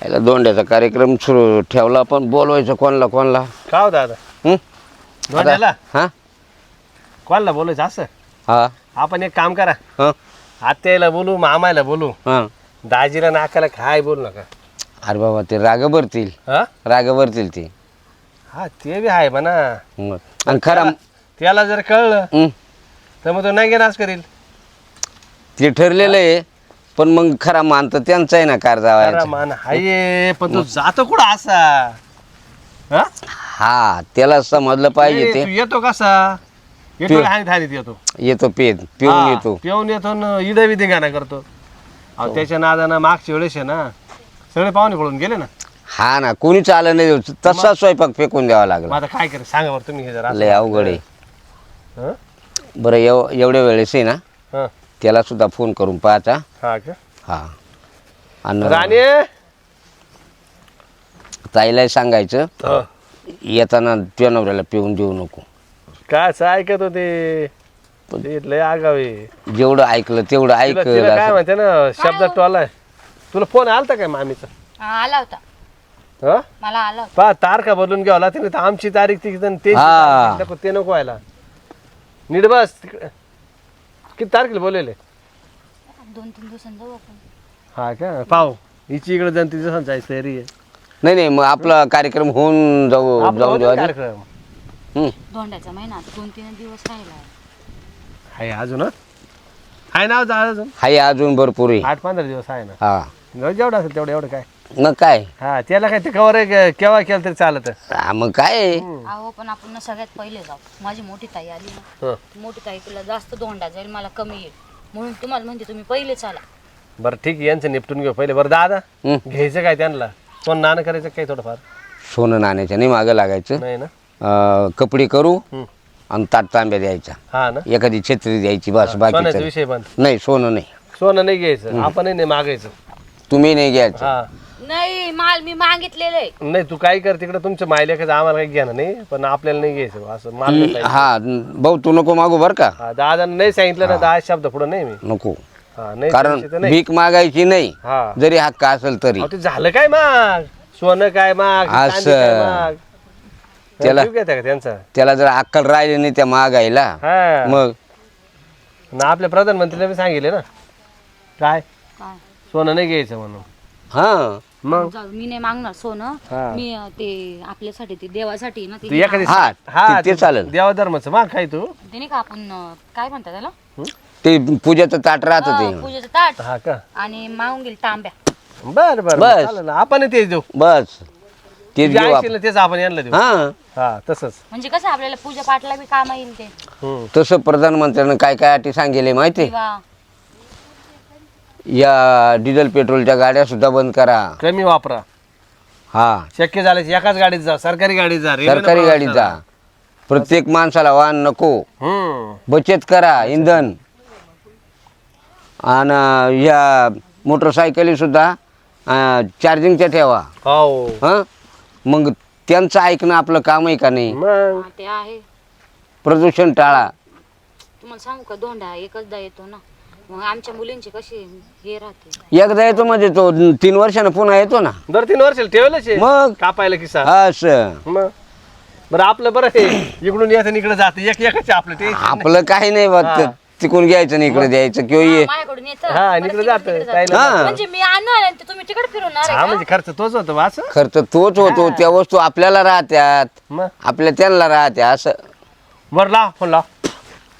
याला दोंड्याचा कार्यक्रम सुरू ठेवला पण बोलवायचं कोणला का हो दादा हं? दोंड्याला हा कोणाला बोलायचं असं हा आपण एक काम करा हा आत्याला बोलू मामाला बोलू हा दाजीला नाकाला काय बोलू नका अरे बाबा ते राग भरतील हा ते हा ते बी आहे म्हणा मग. आणि खरा त्याला जर कळलं हं, तर मग तो नाही नाच करील ते ठरलेलं आहे पण मग खरा मान तर त्यांचा आहे ना कार अरे जावायचा मान हाय पण तो जातो कुठं असा हा हा त्याला समजलं पाहिजे नाही, ते तू येतो कसा येतो हानीत येतो येतो पिऊन हा, येतो पिऊन येतो न इडा बी धिंगाणा करतो अहो त्याच्या नादानं मागच्या वेळेस आहे ना सगळे पाहुणे पळून गेले ना हा ना कोणीच आलं नाही तसा स्वयंपाक फेकून द्यावा मग लागला आता काय करे सांगा बरं तुम्ही हे जरा लय अवघड आहे हं? बरं एवढ्या वेळेस आहे ना हं. त्याला सुद्धा फोन करून पाहायचा हा का हा आणि राणे ताईलाही सांगायचं हं. येताना तुझ्या नवऱ्याला पिऊन देऊ नको काय असं ऐकत होते ते लय आगावे जेवढं ऐकलं तेवढं तिला तिला काय ऐक म्हणते ना शब्दात तो आलाय तुला फोन आलता काय मामीचा आला होता हा मला आला होता पा तारखा बदलून घ्यावं लागते नाही तर आमची तारीख ती ते हा. नको ते नको व्हायला नीट बस तिकडे किती तारखेला बोललेले 2-3 दिवसांनी जाऊ आपण हा का पाहू हिची इकडे जण तिचं समजायची तयारी आहे नाही मग आपला कार्यक्रम होऊन आपला जाऊ होतो देऊ ना आधी. कार्यक्रम हं. धोंड्याचा महिना आता 2-3 दिवस राहिला आहे अजून हं? आहे ना अजून हाय अजून भरपूर आहे 8-15 दिवस आहे ना हा जेवढं असेल तेवढं एवढं काय मग काय हा त्याला काय ते कवर केव्हा केलं तरी चालत हा, मग काय अहो पण आपण ना सगळ्यात पहिले जाऊ माझी मोठी ताई आली ना मोठी ताई तुला जास्त धोंडा जाईल मला कमी येईल म्हणून तुम्हाला म्हणते तुम्ही पहिले चाला बरं ठीक आहे यांचं निपटून घेऊ पहिले बरं दादा हं. घ्यायचं काय त्यांना कोण नाणं करायचं काय थोडंफार सोनं नाण्याच्या नाही मागं लागायचं नाही ना कपडे करू हं. आणि ताट तांब्या द्यायचा हा ना एखादी छत्री द्यायची बस सोन्याचा बाकी विषय बंद नाही सोनं नाही सोनं नाही घ्यायचं आपणही नाही मागायचं तुम्ही नाही घ्यायचं हा नाही माल मी मागितलेले नाही तू काय कर तिकडे तुमच्या मायलेखाचं आम्हाला काही घेणं नाही पण आपल्याला नाही घ्यायचं असं माल नाही पाहिजे. हा भाऊ तू नको मागू बर का हा दादानं नाही सांगितलं ना 10 शब्द पुढे नाही मी नको हा नाही कारण त्याविषयी तर नाही भीक मागायची नाही हा जरी हक्क असेल तरी अहो, ते झालं काय माग सोनं काय माग असं. चांदी काय माग त्याला- जीव घेता का त्यांचा त्याला जर अक्कल राहिली नाही त्या मागायला हा मग ना आपल्या प्रधानमंत्रीला बी सांगितले ना काय काय सोनं नाही घ्यायचं म्हणून हा मग जाऊ मी नाही मागणार सोनं हा. मी ते आपल्यासाठी ते देवासाठी ना तू ते एखादी हा हा ते चालेल देवा धर्माचं माग काय तू ते नाही का आपण काय म्हणतात त्याला ते पूजाचं ताट राहतं ते पूजेचं ताट हा का आणि मागून गेल तांब्या बर बर बस. चालेल ना आपण तेच देऊ बस तेच जे घेऊ ऐकशील ना तेच आपण यांना देऊ हा हा तसंच म्हणजे कसं आपल्याला पूजा पाठला बी काम येईल ते हम्म. तसं प्रधानमंत्र्यांनी काय काय अटी सांगितले माहिती किंवा या डिझेल पेट्रोलच्या गाड्या सुद्धा बंद करा कमी वापरा हा शक्य झालं एकाच गाडीत जा सरकारी गाडीत जा रेल्वेनं सरकारी प्रवास गाडीत करा. जा प्रत्येक माणसाला वाहन नको हम्म बचत करा इंधन आणि या मोटरसायकली सुद्धा चार्जिंगच्या ठेवा हो हां मग त्यांचं ऐकणं आपलं काम आहे का नाही मग ते आहे प्रदूषण टाळा तुम्हाला सांगू का धोंडा एकचदा येतो ना मग आमच्या मुलींची कशी हे राहते एकदा येतो म्हणजे तो 3 वर्षानं पुन्हा येतो ना दर 3 वर्षाला ठेवलंच आहे. मग कापायला किस्सा असं मग बरं आपलं बरं आहे इकडून यायचं इकडे जातं एक एकाच आपलं ते आपलं काही नाही बघ हा. तिकडून घ्यायचं नाही इकडे द्यायचं किंवा ये माझ्याकडून येतं हा परत इकडे तिकडे जातं तिकडे ताईला जातं. हा. म्हणजे मी आणणार आणि ते तुम्ही तिकडे फिरवणार हा आहे म्हणजे खर्च तोच होतो बा असं खर्च तोच होतो त्या वस्तू आपल्याला राहत्यात मग आपल्या त्यांना राहत्या असं बरं लाव फोन लाव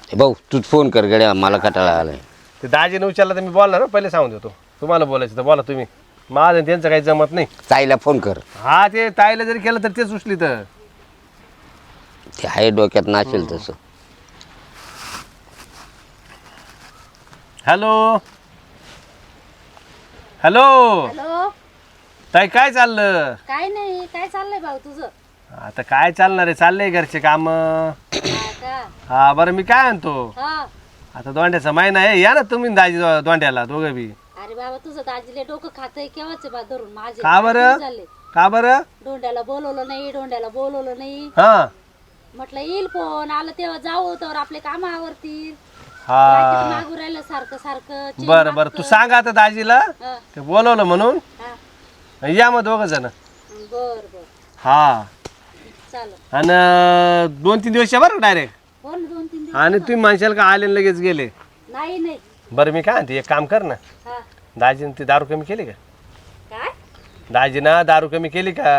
हे भाऊ तूच फोन कर गड्या मला कटाळा आलाय ते दाजीने उचलला तर मी बोलणार हं, पहिले सांगून देतो तुम्हाला बोलायचं तर बोला तुम्ही माझं आणि त्यांचं काही जमत नाही ताईला फोन कर हा ते ताईला जरी केलं तर तेच उचली तर ते आहे डोक्यात नाचेल तसं हॅलो हॅलो हॅलो ताई काय चाललं काय नाही काय चाललंय भाऊ तुझं आता काय चालणार आहे चाललंय घरचे काम हा बरं मी काय आणतो आता दोंड्याचा महिना आहे या ना तुम्ही दाजी दोंड्याला दोघं बी अरे बाबा तुझं दाजीले डोकं खातंय केव्हाच बा धरून माझे का बरं झाले का बरं धोंड्याला बोलवलं नाही हा म्हटलं येईल फोन आलं तेव्हा जाऊ तर आपले काम आवरतील हा मागू राहिलं सारखं सारखं बरं बरं तू सांग आता दाजीला हा, ते बोलवलं म्हणून हा. या मग दोघं जण बर बर हा चालेल. आणि 2-3 दिवस या बरं डायरेक्ट. हो ना 2-3 दिवस. आणि तुम्ही म्हणशाल का आले आणि लगेच गेले. नाही नाही. बरं मी काय म्हणते एक काम कर ना, हा दाजीनं ती दारू कमी केली का? काय? दाजीनं दारू कमी केली का?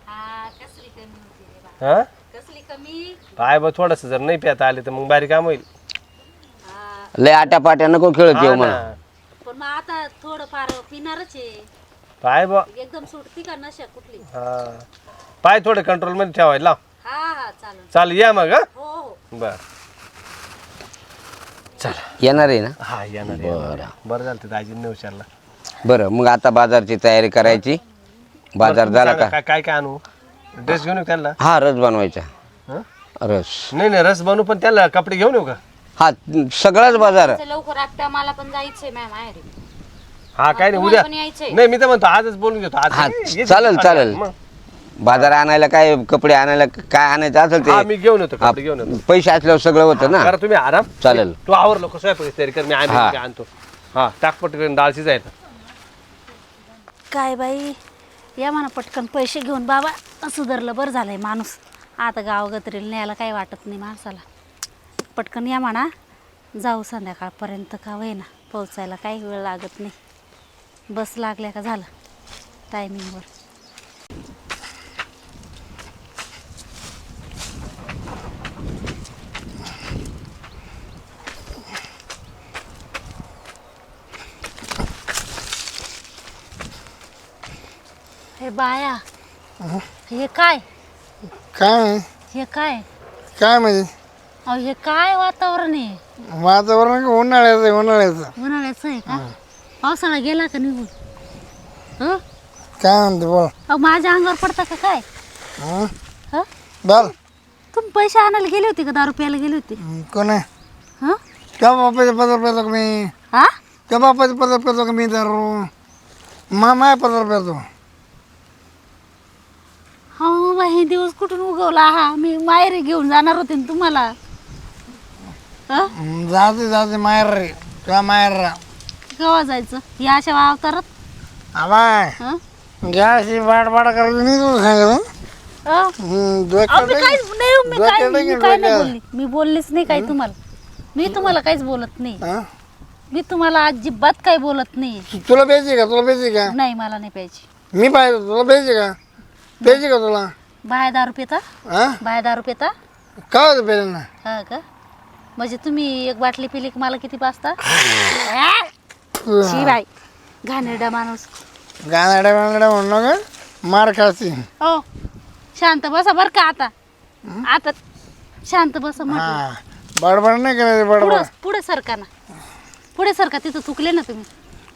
हा कसली कमी होती रे बा. हा कसली कमी? पाय बघ थोडस जर नाही पिता आले तर मग बारीक काम होईल. हा लय आट्यापाट्या नको खेळत हा येऊ ना. म्हणा. पण मग आता थोडं फार पिणारच आहे. पाय बघ एकदम सुटती का नशा कुठली? हा पाय थोडं कंट्रोल मध्ये ठेवायला लाव. हा हा चालेल. चाल या मग. हा हो हो. बर चला. येणार आहे ना? हा येणार बरं. बरं झालं ते दाजीने विचारलं. बरं मग आता बाजारची तयारी करायची. बाजार तुम्ही झाला सांगा, का? काय काय काय आणू? ड्रेस घेऊन येऊ त्यांना? हा रस बनवायचा. हं? रस नाही नाही रस बनवू पण त्याला कपडे घेऊन येऊ का? हा सगळाच बाजार. चल, लवकर आपटा मला पण जायचंय मॅम माहेरी. हा काय नाही तुम्हाला उद्या पण यायचंय? नाही मी तर म्हणतो आजच बोलून घेतो आज हा, ये चालेल, तू चालेल. मग. बाजार आणायला काय कपडे आणायला काय आणायचं असेल हा ते मी घेऊन येतो हा, कपडे घेऊन येतो. पैसे असल्यावर सगळं होतं ना. करा तुम्ही आराम. चालेल. तू आवर लोक स्वयंपाक तयारी कर मी हा. आणतो. हा टाकपट डाळ शिजायला. काय बाई या म्हणा पटकन पैसे घेऊन बाबा सुधारलं बरं झालंय माणूस. आता गावगतरीला न्यायला काही वाटत नाही माणसाला. पटकन या म्हणा जाऊ संध्याकाळपर्यंत का होईना पोचायला काही वेळ लागत नाही. बस लागल्या का झालं टायमिंगवर. हे बाया हे काय काय हे काय काय म्हणजे अहो हे काय वातावरण आहे? वातावरण का उन्हाळ्याचं आहे, उन्हाळ्याचं. उन्हाळ्याचं आहे का? पावसाळा गेला का निघून? हं? काय म्हणते बोल. अहो माझ्या अंगावर पडता का काय? हं? हं? बोल तुम्ही पैसे आणायला गेले होते का? दारू प्यायला गेले होते? कोण आहे हं? त्या बापाचे पदर पेतो का मी? हा? त्या बापाचे पदर पेतो का मी दारू? माय पदर पेतो. हो बा हे दिवस कुठून उगवला हा? मी माहेरी घेऊन जाणार होते ना तुम्हाला. हं? जाते जाते माहेर रे तुला माहेर राहा. केव्हा जायचं या अशा अवतारात? आबाय हं? गॅसची वाट करायची नाही तू सांगत अहो, मी काय नाही मी काय मी काय नाही बोलली. मी बोललीच नाही काही तुम्हाला. मी तुम्हाला काहीच बोलत नाही. मी तुम्हाला अजिबात काही बोलत नाही. तुला प्यायची का तुला प्यायची का? नाही मला नाही प्यायची. मी पाहिजे तुला प्यायची का? प्यायची का तुला? बाया दारू पिता? हा बाया दारू पिता? काय होतं प्यायला ना? हा का? म्हणजे तुम्ही एक बाटली पिली की मला किती पाजता? शी बाई घाणेरडा माणूस. गाणाड्या बांगड्या म्हणू नका मार खाशी. हो शांत बसा बर का आता. आता शांत बसा म्हटलं. हा बडबड नाही करायची बडबड. पुढे पुढे सरका ना. पुढे सरका. तिथं चुकले ना तुम्ही.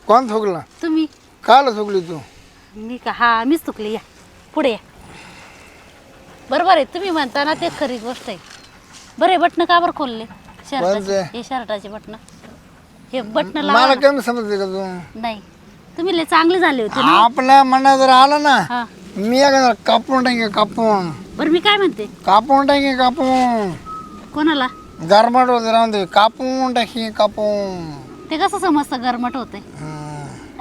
कोण थुकला? तुम्ही काल थुकली तू? मी का? हा मीच चुकली. या पुढे या. बरोबर आहे तुम्ही म्हणता ना ते खरी गोष्ट आहे. बरे बटणं का बरं खोलले शर्टाचे? कोणते? हे शर्टाचे बटणं. हे बटणं मला लावा. कमी समजते का तू? नाही तुम्ही लय चांगले झाले होते ना. आपल्या मनात जर आलं ना हा मी एखादा कापून टाके कापून बरं मी काय म्हणते कापून टाके कापून कोणाला गरमाट होते राहून दे कापून टाकी कापून. ते कसं समजतं गरमट होते?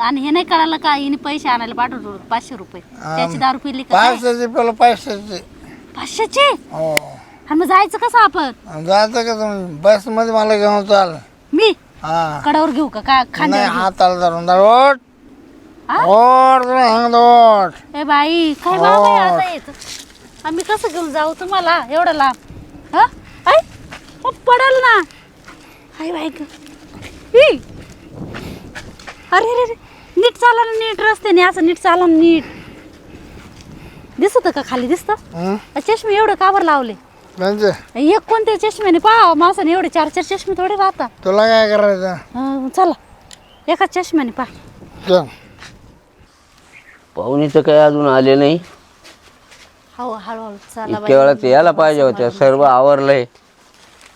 आणि हे नाही कळालं का हिने पैसे आणायला पाठवतो 500 रुपये त्याची दारू पिली का काय? 500चे पेलो 500चे. 500चे? हो आणि मग जायचं कसं आपण? जायचं का तुम्ही बस मध्ये मला घेऊन चाल. मी हा कडावर घेऊ का काय नाही खांद्यावर घेऊ? हाताला धरून ओट हा? ओट तुला सांगतो ओट. ए बाई काय बाबा आहे आता येत? आम्ही कसं घेऊन जाऊ तुम्हाला एवढं लांब? हा आई पडल ना. आई बाई ग. ई! अरे रे रे नीट चाला ना नीट रस्त्याने असं नीट चाला ना नीट. दिसत का खाली दिसतं? हं? चष्मे एवढे काबर लावले? म्हणजे एक कोणत्या चष्म्याने पहा माणसाने एवढे 4-4 चष्मे थोडे राहतात. तुला काय करायचं? चला एका चष्म्याने पहा. चल पाहुणे तर काही अजून आले नाही. हो हळूहळू चला इतक्या वेळात यायला पाहिजे होत्या. सर्व आवरलंय.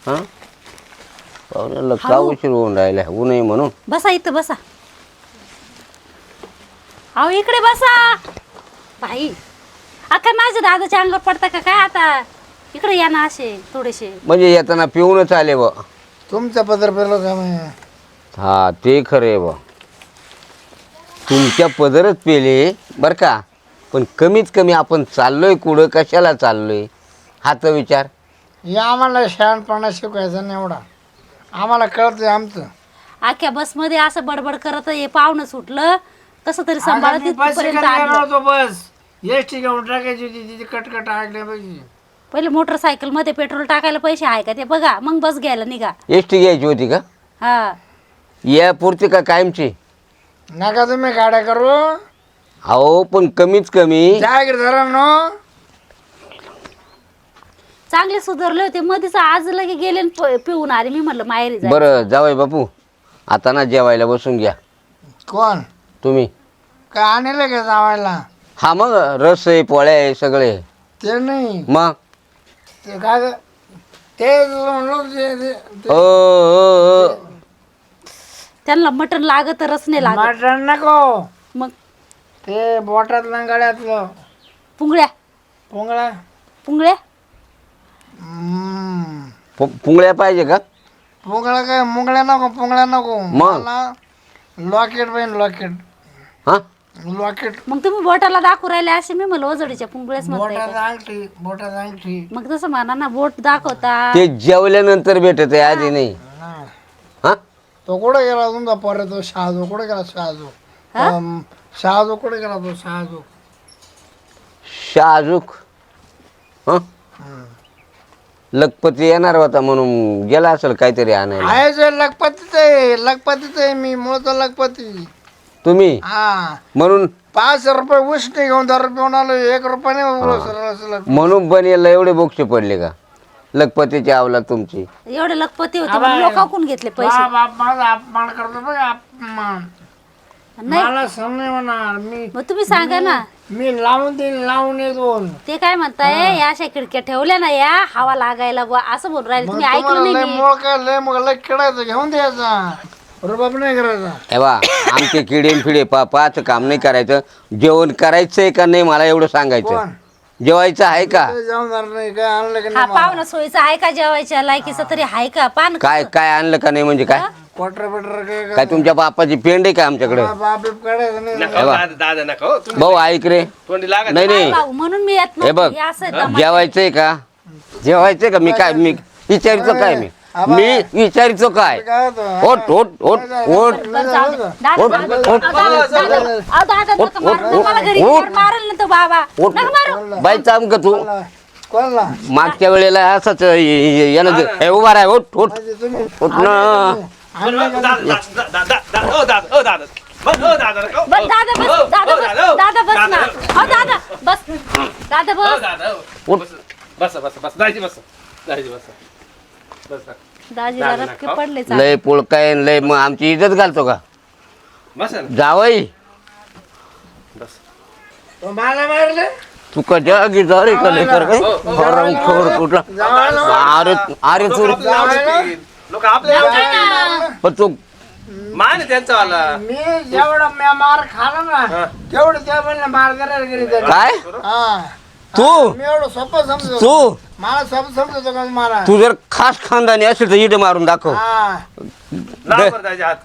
हा पाहुण्याला का उशीर होऊन राहिला ऊनही म्हणून. बसा इथं बसा. अहो इकडे बसा बाई. काय माझ्या दादाच्या अंगावर पडता का काय आता? इकडे या ना असे थोडेसे. म्हणजे येताना पिऊनच आले बा. तुमचा पदर पेलो का मी? हा ते खरे बा. तुमच्या पदरच पेले बरं का, पण कमीत कमी आपण चाललोय कुठं, कशाला चाललोय हा तर विचार. या आम्हाला शहाणपणा शिकवायचा नाही एवढा, आम्हाला कळतंय आमचं. आख्या बसमध्ये असं बडबड करत हे पाहुणं सुटलं कसं तरी सांभाळत इथपर्यंत आणलं. बस एसटी घेऊन टाकायची होती तिथे कटकट ऐकल्या पाहिजे. पहिले मोटरसायकल मध्ये पेट्रोल टाकायला पैसे आहे का ते बघा, मग बस घ्यायला निघा. एसटी घ्यायची होती का हा या पुरती का कायमची? नका तुम्ही गाड्या करू, अहो पण कमीत कमी जागीर धरा नो. चांगले सुधारले होते मध्येच, आज लगे गेले आणि पिऊन आले. मी म्हटलं माहेरी जा. बरं जावई बापू, आता ना जेवायला बसून घ्या. कोण तुम्ही काय आणलं का जावायला? हा मग रस आहे, पोळ्या आहे, सगळे. ते नाही, मग ते काय ते लोक ओ त्यांना मटण लागत रस नाही लागत. मटण नको, मग ते बोटातलं गळ्यातलं पुंगळ्या पोंगळा. पुंगळ्या पुंगळ्या पाहिजे का? पोंगळा काय मुंगळ्या नको, पोंगळ्या नको. मग? मला लॉकेट पाहिजे, लॉकेट हा लॉकेट. मग तुम्ही बोटाला दाखवू राहिले असे, मी म्हणलं ओजडीच्या पुंगळ्याच म्हणताय बोटात का? अंगठी, बोटात अंगठी. मग तसं म्हणा ना, बोट दाखवता. ते जेवल्यानंतर भेटत आहे, आधी नाही. हा. हा तो कुठे गेला तुमचा पोरे? तो शहाजो कुठे गेला? शहाजो शहाजो कुठे गेला? तो शहाजो शाहजूक हं? लखपती येणार होता म्हणून गेला असेल काहीतरी आणायला. आहे जे लखपतीच आहे, लखपतीच आहे मी, मूळचा लखपती. तुम्ही हा म्हणून 5 रुपये उष्टी घेऊन 10 रुपये आलो, 1 रुपयाने सरळ. म्हणून पण याला एवढे बोक्षे पडले का? लखपतीची आवला तुमची. एवढे लखपती होते म्हणून लोकांकडून घेतले पैसे. बाप माझा अपमान करतो बघ, अपमान. नाही मला सम नाही होणार. मग तुम्ही सांगा ना. मी लावून देईन, लावून येतो. ते काय म्हणताय, या अशा खिडक्या ठेवल्या ना या हवा लागायला बुवा, असं बोलून राहिले तुम्ही. ऐकलं लय नाही मी. मोळ काय लय मग लय खेळायचं, घेऊन द्यायचा, रुबाब नाही करायचा. हे बा आमचे किडे फिडे पाच काम नाही करायचं. जेवण करायचंय का नाही मला एवढं सांगायचं. कोण? जेवायचं आहे का? ते जमणार नाही, काय आणलं की हा नाही? पाहुणा सोयीचा आहे का? जेवायच्या लायकीचा तरी आहे का? पान काय काय आणलं का नाही म्हणजे काय? क्वार्टर बिटर काय काय तुमच्या बापाची पेंड आहे का आमच्याकडे? बाप बीप काढायचं नाही. नका हो, दादा नका हो. तुम्ही भाऊ ऐक रे. तोंडी लागत नाही नाही भाऊ म्हणून मी येत हे बघ, नव्हते. हे असं आहे दमा. जेवायचंय का? जेवायचंय का? मी काय मी विचारितो काय? मी विचारितो काय? काय होतं? ओट ओट ओट ओट बरं, जाऊ दे. दादा, ओट, दादा, ओट, दादा, दादा, अहो, दादा, नका मारू. मला घरी ओट. मारेल ना तो बाबा. ओट. नका मारू. बाई चाम का तू? कोणला? मागच्या वेळेला असंच यानं हे उभा राह. ओट ओट म्हणजे तुम्ही ओट ना. बस दादा बस. दादा बस. दादा बस ना. अहो, दादा बस. दादा बस. दाजीला रक्के पडले चांगले. लय पुळकाय लय मग आमची इज्जत घालतो का जावई? तो मला मारले. तू कशा गिजारे का लेकर काय हरामखोर कुठला? अरे अरे तू लोक आपल्या पण तू मान त्यांचा वाला. मी जेवढा मार खाला ना तेवढं त्या पण मार करायला गेली त्याने. काय हा तू मी एवढं सोपं समजतो. तू मला सोपं समजतो का मारा? तू जर खास खानदानी असेल तर इथे मारून दाखव. हा लाव बरं त्याच्या हात.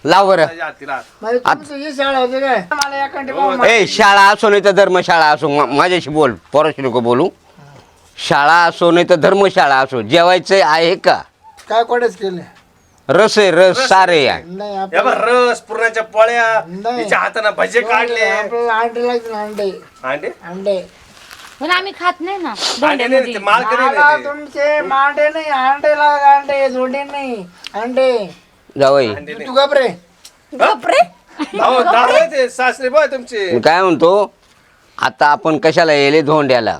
लाव बरं. त्याच्या हात तिला हात. म्हणजे तुमचं ही शाळा होती काय? मला एखादी पाहून ए शाळा असो नाही तर धर्मशाळा असो माझ्याशी बोल, पोराशी नको बोलू. शाळा असो नाही तर धर्मशाळा असो, जेवायचं आहे का? काय कोडेच केले? रस आहे, रस सारे आहे. नाही या बघ, रस पुरणाच्या पोळ्या, नाही. तिच्या हाताने भजे काढले. आपल्याला अंडे लागते ना, अंडे अंडे अंडे. पण आम्ही खात नाही ना अंडे दोंड्यामध्ये. नाही, ते माल करी मला नाही ते. तुमचे मांडे नाही, अंडे लाग, अंडे धोंडे नाही, अंडे. जावई अंडे नाही. तू घाबरे. बापरे. अहो, दादा ते सासरे बघ तुमचे. मी काय म्हणतो, आता आपण कशाला येले धोंड्याला?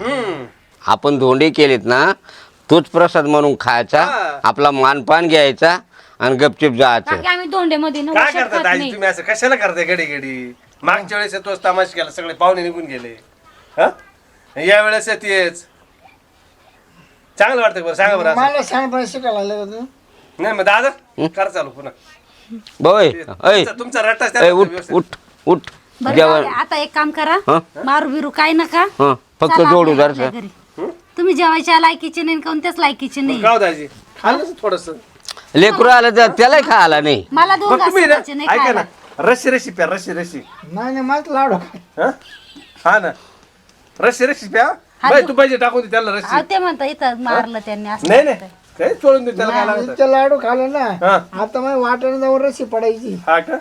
आपण धोंडे केलेत ना, तोच प्रसाद म्हणून खायचा, हा. आपला मानपान घ्यायचा आणि गपचिप जायचं. काकी आम्ही दोंड्यामध्ये ना काय वर्षात करता खात दाजी नाही. तुम्ही असं कशाला करताय घडी घडी? मागच्या वेळेस तोच तमाशा केला, सगळे पाहुणे निघून गेले. हा या वेळेस तेच चांगलं वाटतं बरं? सांगा बरं असं. मला सांग शिकायला लागले का तू? नाही मग दादा कर चालू पुन्हा. बोय ऐ तुमचा रट्टाच ऐ, त्याला उठ व्यवस्थित. उठ उठ बरं जेवण. जाऊ दे. आता एक काम करा, हं? मारू बिरू काय नका. हं, फक्त चला जोडू आपल्या जरसं. घरी. तुम्ही जेवायच्या लायकीचे नाही, कोणत्याच लायकीचे नाही. का हो दाजी खाल्लं थोडस. लेकरू आलं तर त्यालाही खायला नाही. मला दोन मग तुम्ही ना घासाचे नाही ऐका ना, खायला. रशी रशी प्या रशी रशी. नाही माझं लाडू हा हा ना रशी रशी प्या. बाई तू पाहिजे टाकून दे त्याला रशी. अहो, ते म्हणता इथं मारलं त्यांनी असं. नाही नाही काही सोडून दे त्याला काय लागत. इतकं लाडू खाल्लं ना हा आता मग वाटाणे जाऊन रशी पडायची. हा का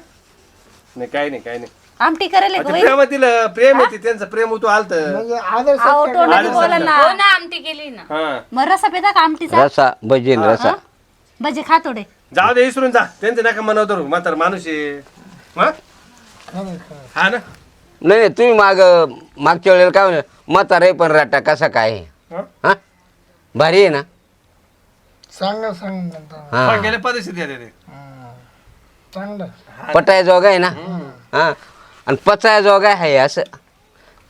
नाही काही नाही काही नाही. आमटी करेल का बाई? प्रेमातील प्रेम आहे ते, त्यांचं प्रेम तू आलत. म्हणजे आदर्श अहो तोंडाने बोला ना. हो ना आमटी केली ना. हा मग रसा पिता का आमटीचा? रसा भजीन रसा. भजे खा थोडे. जाऊ दे विसरून जा त्यांचं नका मनव धरू म्हातार माणूस आहे. हा? हा ना नाही नाही, तुम्ही मागच्या वेळेला काय म्हणे म्हातारे पण राटा कसा काय आहे? हा? हा भारी आहे ना. सांगा नंतर. हा पण गेले पद्धतशीर द्या ते. चांगलं पटाया जोगा आहे ना. हा आणि पचाया जोगा आहे असं.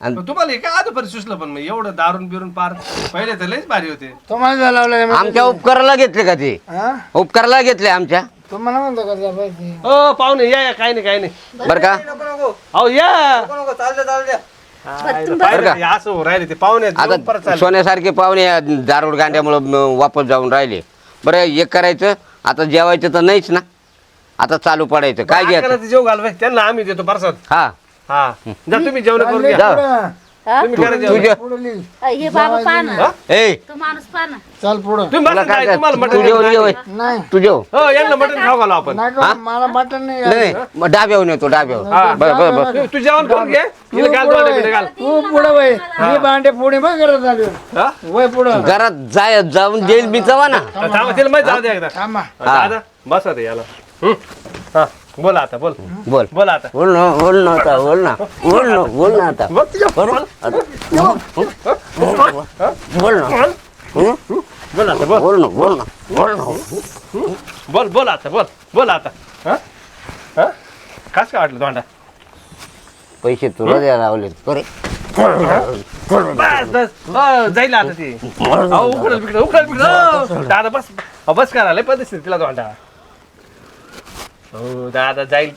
आणि पण तुम्हाला हे काय आजपर्यंत सुचलं पण मग एवढं दारून बिरून पार पहिले तर लयच भारी होते. तुम्हाला लावलं आमच्या उपकाराला घेतले का ते? हा उपकाराला घेतले आमच्या. तुम्हाला म्हणतो का त्या पाहिजे हो पाहुणे या या काही नाही काही नाही. बरं का? अहो या बरं पाहिलं का? हे असं होऊन राहिले ते पाहुणे परत आता चालले. सोन्यासारखे पाहुणे या दारूड गांड्यामुळं वापस जाऊन राहिले. बरं एक करायचं आता जेवायचं तर नाहीच ना. आता चालू पडायचं काय घ्यायचं. अक्काला ते जेव घाल बाई, त्यांना आम्ही देतो परसाद. हा हा जा तुम्ही जेवण करून घ्या. जा. तुम्ही करा जेवण. तुझे पुढली हे बाबा पहा ना. ए तो माणूस पहा ना. चल पुढं तुम्ही मला बसा काय काय तुम्हाला तू मटण जेवण जेवय नाही तू जेव. हो यांना मटण खाऊ घालू आपण. नाही मला मटण नाही नाही नाही मग डाब्यावर येतो डाब्यावर. हा. बरं बरं बरं. तू जेवण करून घे हिला घाल दोन बिडे घाल. तू पुढं वय मी भांडे पुढे मग करत आलो हा? वय पुढं घरात जाऊन जेल बी जावा ना. थांबा तिला माहिती जाऊ दे एकदा. थांबा दादा बसा ते याला. हा बोला आता बोल बोल बोला आता. बोल ना बोल ना आता बोल ना बोल ना बोल ना आता बोल तुझ्या. बोल आता. बोल ना हं? बोल आता बोल बोल ना बोल ना बोल ना. बोल बोल आता बोल बोल आता. हा हा कास काय वाटलं तोंडा. पैसे तुला द्यायला लावले बरे. बस बस हो, जाईल आता ती. अहो उकडल बिकडल उकडल बिकडल. दादा बस बस करा लय पद्धतशीर तिला तोंडा. हो दादा जाईल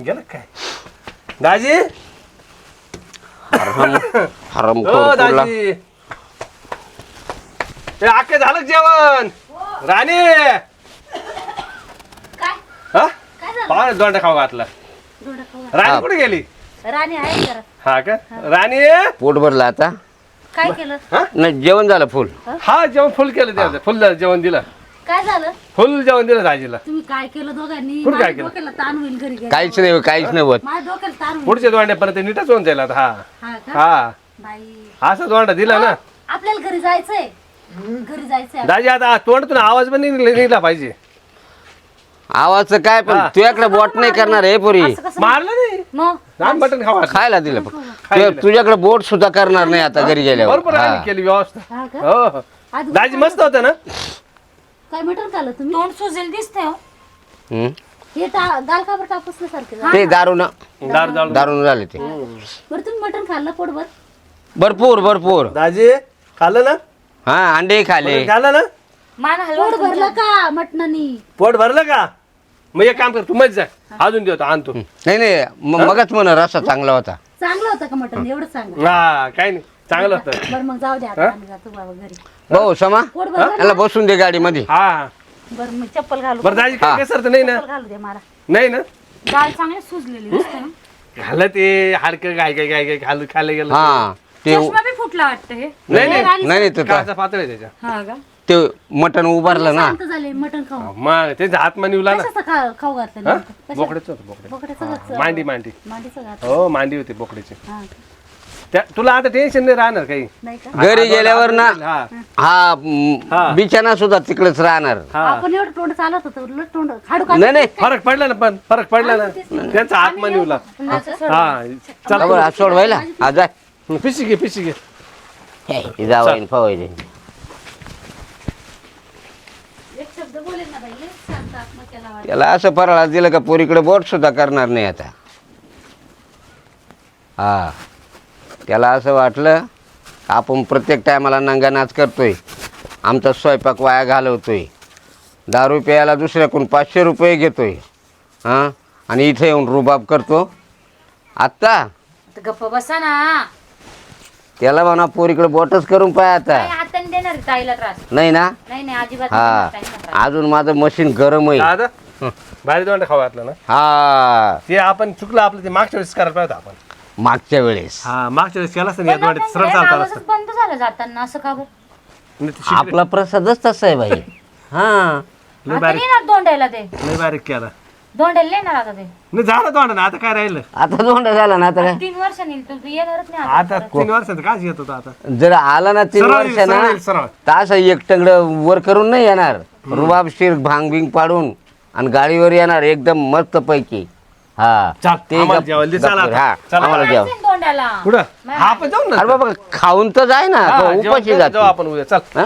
गेलं काय दाजी. हरम हो खोर कुठला. दाजी ते आखे झालं जेवण राणी. काय? हा काय झालं? पाहा दोंडा खाऊ घातला. दोडा खाऊ. राणी कुठे गेली. राणी आहे जरा. हा का राणी. पोट भरलं आता. काय केलं? नाही जेवण झालं फुल. हा जेवण फुल केलं त्याचं फुल जेवण दिलं. काय झालं? फुल जेवण दिलं दाजीला. तुम्ही काय केलं दोघांनी? कुठं काय माझ्या केलं? डोक्याला ताण होईल घरी गेल्यावर. काहीच नाही काहीच नाही होत. माझ्या डोक्याला ताण होईल. पुढच्या दोंड्यापर्यंत नीटच होऊन जाईल आता. हा हा का? हा बाई असा दोंडा दिला ना. आपल्याला घरी जायचंय. घरी जायचंय. दाजी आता तोंडातून आवाज पण निघला पाहिजे. आवाजचं काय पण हा. तुझ्याकडे बोट नाही करणार हे पोरी. असं कसं? मारलं नाही मग लहान मटण खावा. खायला दिलं फक्त. खायला दिलं. तुझ्याकडे बोट सुद्धा करणार नाही आता घरी गेल्यावर. बरोबर आम्ही हा. केली व्यवस्था. हा का? हो हो. आधी दाजी मस्त होतं ना. काय मटण खाल्लं तुम्ही? तोंड सुजेल दिसते हो. हं? हे दाल काबर टापूसल्यासारखे. ते दारून दारू दारू दारून झाले ते. बरं तुम्ही मटण खाल्लं पोटभर? भरपूर भरपूर. दाजी खाल्लं ना. हा अंडे खाले. खाल्लं ना. मान हलवा पोट भरलं का मटणानी? पोट भरलं का. मग एक काम कर तू मत जा अजून देतो आणतो. नाही नाही मगच म्हण रस्ता चांगला होता. चांगलं होतं का मटण? एवढं सांगा. हा काही नाही चांगलं होतं. बरं मग जाऊ द्या आता आम्ही जातो बाबा घरी. भाऊ समा पोट भरलं? याला बसून दे गाडीमध्ये. हा बरं मग चप्पल घालू. बरं दाजी काय कसं तर नाही ना. चप्पल घालू दे मला. नाही ना. डाळ चांगली सुजलेली दिसते ना. खाल्लं ते हाडकं गाय गाय गाय गाय खाल्लं खाल्लं गेलं. हा ते चष्मा बी फुटला वाटतं हे. नाही नाही नाही ते काचा पातळ आहे त्याच्या. हा का? ते मटण उभारलं ना. शांत झाले मटण खाऊ. मग त्यांचा हात निवला ना. कशाचं खाऊ घातलं हा? नेमकं? कशाचं? बोकड्याचं होतं बोकडे. बोकड्याचं घातलं. मांडी मांडी. मांडीचं घातलं. हो मांडी होती बोकड्याची. हा. त्या तुला आता टेन्शन नाही राहणार काही. नाही का? घरी गेल्यावर ना हा हा हा. बिछाना सुद्धा तिकडेच राहणार. हा आपण एवढं तोंड चालत होतं उलट तोंड खाडू का? नाही नाही फरक पडला ना पण फरक पडला ना त्यांचा आत्मा निवला. हा चला बरोबर आज सोडवायला आज जाय. पिशी घे पिशी घे. जावं फवायचे. एक शब्द बोलेल ना बाई. लय शांत आत्मा केला वाटतं. त्याला असं फराळा दिलं का पोरीकडे बोट सुद्धा करणार नाही आता. हा त्याला असं वाटलं आपण प्रत्येक टायमाला नंगा नाच करतोय, आमचा स्वयंपाक वाया घालवतोय, दारू प्यायला दुसऱ्याकडून 500 रुपये घेतोय हां, आणि इथे येऊन रुबाब करतो. आत्ता आता गप्प बसा ना. त्याला म्हणा पोरीकडे बोटच करून पाय आता. काय हाताने देणार आहे ताईला त्रास? नाही ना. नाही नाही अजिबात हा नाही देणार ताईला त्रास. अजून माझं मशीन गरम आहे. दादा भारी दोंडा खाऊ घातला ना हा ते आपण चुकलं आपलं ते मागच्या वेळेस करायला पाहिजे होतं आपण मागच्या वेळेस हा मागच्या वेळेस केला असतं ना या पण ना दोंड्यात सरळ त्यांचं चालता आवाजच असतं बंद झालं जाताना असं का बरं नाही ते शिकले. आपला प्रसादच तसा आहे बाई हा लय आता बारीक येणार दोंड्याला ते लय बारीक केला दोंड्याला येणार आता ते नाही झालं दोंडा ना आता काय राहिलं आता दोंडा झाला ना आता काय 3 वर्षांनी तू येणारच नाही आता. आता 3 वर्षात काय येत होतं आता जर आला ना 3 सरळ येईल, सरळ येईल, वर्षांना सरळ. तर असं एक टंगड वर करून नाही येणार रुबाबशीर भांग बिंग पाडून आणि गाडीवर येणार एकदम मस्त पैकी हा चाल, आम्हाला गप- जेवायला दे, चला गप्प- आता. हा चला. आम्हाला जेव जायचं ना दोंड्याला कुठं हा आपण जाऊ ना अरे बाबा खाऊन तर जाय ना हा, का जेवण उपाशी करून जाते जाऊ आपण उद्या चल हा?